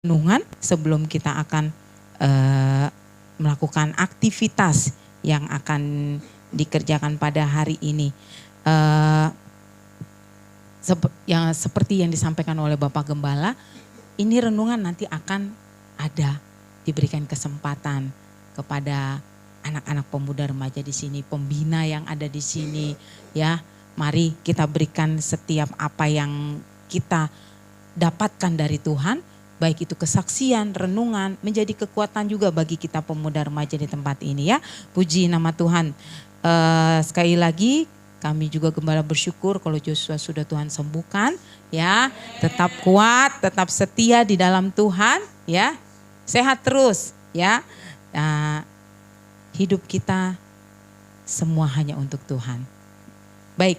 renungan sebelum kita akan melakukan aktivitas yang akan dikerjakan pada hari ini. Yang seperti yang disampaikan oleh Bapak Gembala, ini renungan nanti akan ada, diberikan kesempatan kepada anak-anak pemuda remaja di sini, pembina yang ada di sini, ya. Mari kita berikan setiap apa yang kita dapatkan dari Tuhan, baik itu kesaksian, renungan, menjadi kekuatan juga bagi kita pemuda remaja di tempat ini, ya. Puji nama Tuhan. Sekali lagi kami juga Gembala bersyukur kalau Joshua sudah Tuhan sembuhkan, ya. Tetap kuat, tetap setia di dalam Tuhan, ya. Sehat terus, ya. Hidup kita semua hanya untuk Tuhan. Baik,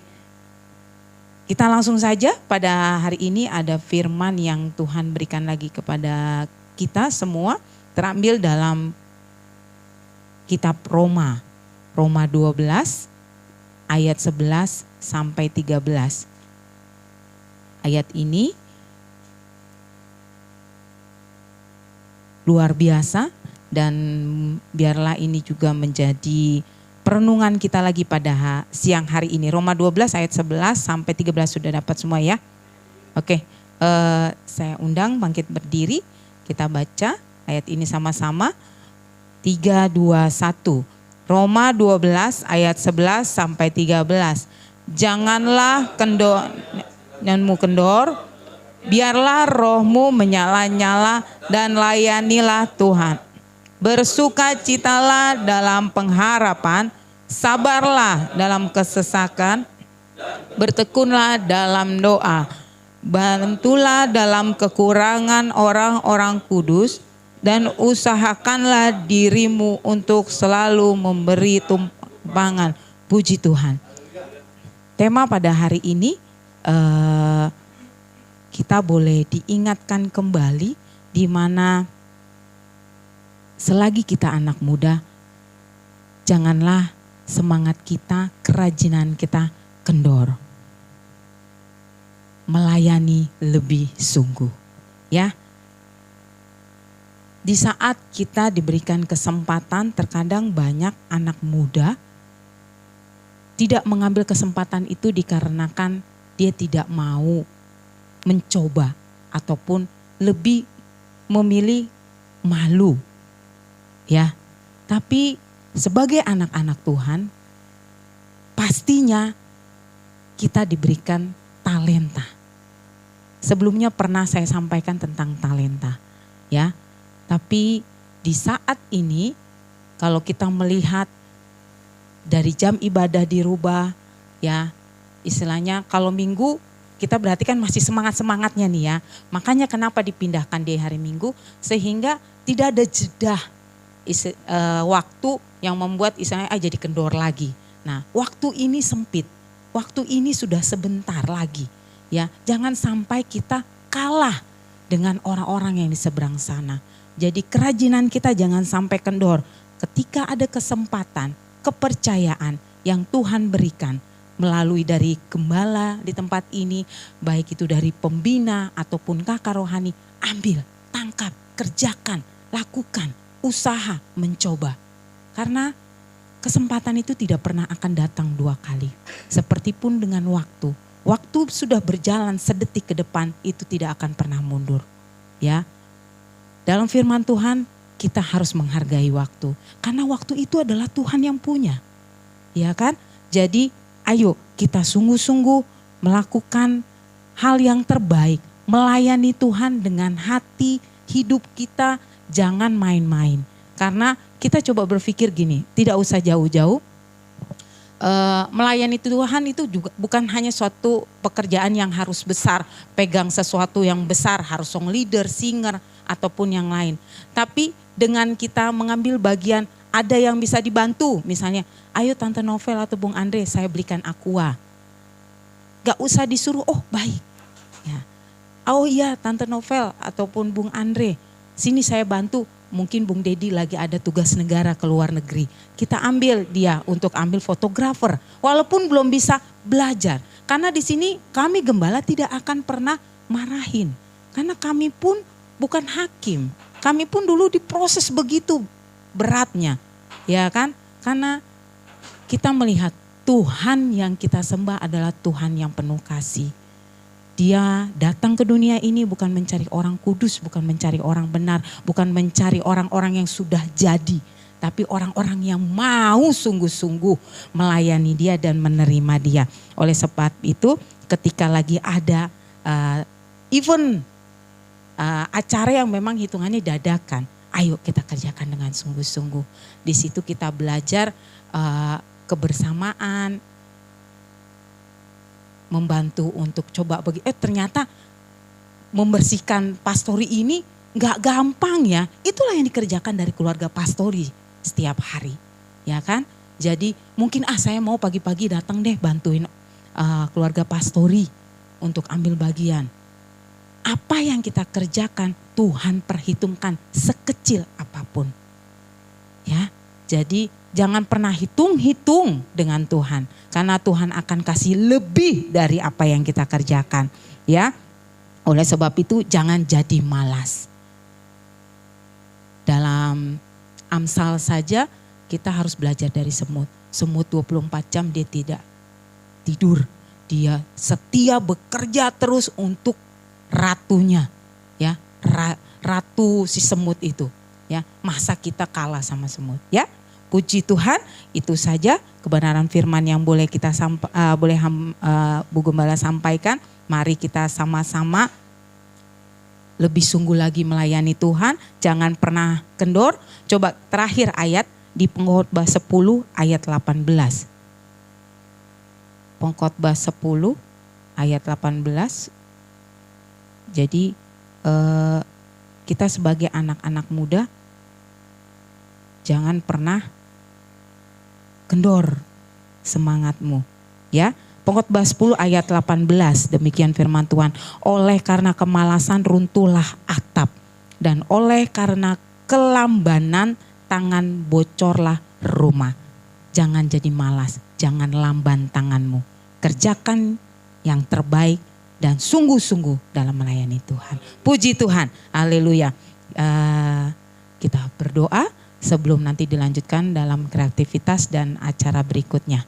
kita langsung saja pada hari ini ada firman yang Tuhan berikan lagi kepada kita semua. Terambil dalam kitab Roma 12 ayat 11 sampai 13. Ayat ini luar biasa dan biarlah ini juga menjadi perenungan kita lagi pada siang hari ini. Roma 12 ayat 11 sampai 13 sudah dapat semua, ya. Oke, saya undang bangkit berdiri. Kita baca ayat ini sama-sama. 3, 2, 1. Roma 12 ayat 11 sampai 13. Janganlah kendormu kendor, biarlah rohmu menyala-nyala dan layanilah Tuhan. Bersukacitalah dalam pengharapan, sabarlah dalam kesesakan, bertekunlah dalam doa, bantulah dalam kekurangan orang-orang kudus, dan usahakanlah dirimu untuk selalu memberi tumpangan. Puji Tuhan. Tema pada hari ini kita boleh diingatkan kembali di mana selagi kita anak muda, janganlah semangat kita, kerajinan kita kendor. Melayani lebih sungguh, ya. Di saat kita diberikan kesempatan, terkadang banyak anak muda tidak mengambil kesempatan itu dikarenakan dia tidak mau mencoba ataupun lebih memilih malu. Ya, tapi sebagai anak-anak Tuhan, pastinya kita diberikan talenta. Sebelumnya pernah saya sampaikan tentang talenta, ya. Tapi di saat ini, kalau kita melihat dari jam ibadah dirubah, ya, istilahnya kalau minggu kita berarti kan masih semangat-semangatnya nih, ya. Makanya kenapa dipindahkan di hari Minggu, sehingga tidak ada jeda waktu yang membuat istilahnya jadi kendor lagi. Nah, waktu ini sempit, waktu ini sudah sebentar lagi, ya. Jangan sampai kita kalah dengan orang-orang yang di seberang sana. Jadi kerajinan kita jangan sampai kendor. Ketika ada kesempatan, kepercayaan yang Tuhan berikan melalui dari gembala di tempat ini, baik itu dari pembina ataupun kakak rohani, ambil, tangkap, kerjakan, lakukan. Usaha mencoba, karena kesempatan itu tidak pernah akan datang dua kali. Sepertipun dengan waktu sudah berjalan sedetik ke depan, itu tidak akan pernah mundur, ya. Dalam firman Tuhan kita harus menghargai waktu, karena waktu itu adalah Tuhan yang punya, ya kan. Jadi ayo kita sungguh-sungguh melakukan hal yang terbaik, melayani Tuhan dengan hati, hidup kita. Jangan main-main, karena kita coba berpikir gini, tidak usah jauh-jauh. Melayani Tuhan itu juga bukan hanya suatu pekerjaan yang harus besar, pegang sesuatu yang besar, harus song leader, singer, ataupun yang lain. Tapi dengan kita mengambil bagian, ada yang bisa dibantu, misalnya, ayo Tante Novel atau Bung Andre, saya belikan aqua. Gak usah disuruh, oh baik. Ya. Oh iya Tante Novel ataupun Bung Andre, sini saya bantu, mungkin Bung Dedi lagi ada tugas negara ke luar negeri. Kita ambil dia untuk ambil fotografer, walaupun belum bisa belajar. Karena di sini kami Gembala tidak akan pernah marahin. Karena kami pun bukan hakim. Kami pun dulu diproses begitu beratnya, ya kan? Karena kita melihat Tuhan yang kita sembah adalah Tuhan yang penuh kasih. Dia datang ke dunia ini bukan mencari orang kudus, bukan mencari orang benar, bukan mencari orang-orang yang sudah jadi, tapi orang-orang yang mau sungguh-sungguh melayani dia dan menerima dia. Oleh sebab itu ketika lagi ada event acara yang memang hitungannya dadakan, ayo kita kerjakan dengan sungguh-sungguh. Di situ kita belajar kebersamaan, membantu untuk coba ternyata membersihkan pastori ini nggak gampang ya. Itulah yang dikerjakan dari keluarga pastori setiap hari, ya kan? Jadi mungkin saya mau pagi-pagi datang deh bantuin keluarga pastori untuk ambil bagian. Apa yang kita kerjakan Tuhan perhitungkan sekecil apapun. Ya, jadi jangan pernah hitung-hitung dengan Tuhan. Karena Tuhan akan kasih lebih dari apa yang kita kerjakan. Ya, oleh sebab itu jangan jadi malas. Dalam Amsal saja kita harus belajar dari semut. Semut 24 jam dia tidak tidur. Dia setia bekerja terus untuk ratunya. Ya, ratu si semut itu. Ya, masa kita kalah sama semut, ya? Puji Tuhan, itu saja kebenaran firman yang boleh kita Bu Gembala sampaikan. Mari kita sama-sama lebih sungguh lagi melayani Tuhan. Jangan pernah kendor. Coba terakhir ayat di Pengkhotbah 10 ayat 18. Pengkhotbah 10 ayat 18. Jadi kita sebagai anak-anak muda jangan pernah kendor semangatmu, ya. Pengkhotbah 10 ayat 18, demikian firman Tuhan. Oleh karena kemalasan runtuhlah atap, dan oleh karena kelambanan tangan bocorlah rumah. Jangan jadi malas, jangan lamban tanganmu. Kerjakan yang terbaik dan sungguh-sungguh dalam melayani Tuhan. Puji Tuhan, haleluya. Kita berdoa sebelum nanti dilanjutkan dalam kreativitas dan acara berikutnya.